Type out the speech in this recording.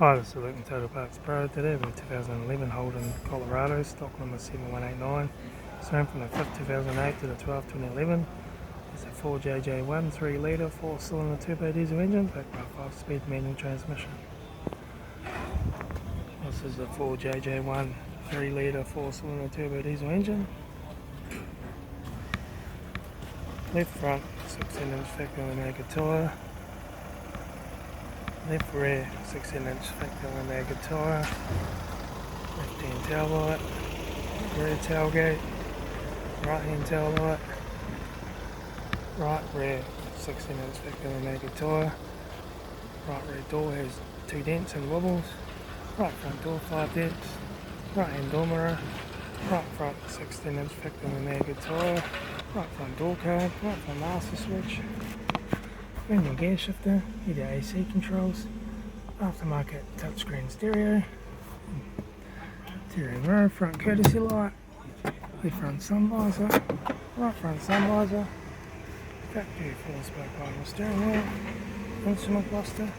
Hi, this is Litre Total Parts Pro. Today we have 2011 Holden Colorado, stock number 7189. Sold from the 5th 2008 to the 12th 2011. It's a 4JJ1 3 litre 4 cylinder turbo diesel engine backed by a 5 speed manual transmission. This is the 4JJ1 3 litre 4 cylinder turbo diesel engine. Left front 16-inch factory Omega tyre. Left rear 16-inch factory Omega tyre. Left hand taillight. Rear tailgate. Right hand taillight. Right rear 16-inch factory Omega tyre. Right rear door has 2 dents and wobbles. Right front door 5 dents. Right hand door mirror. Right front 16-inch factory Omega tyre. Right front door card. Right front master switch. Manual gear shifter, heated AC controls, aftermarket touchscreen stereo, interior mirror, front courtesy light, left front sun visor, right front sun visor, factory 4-spoke vinyl steering wheel, instrument cluster,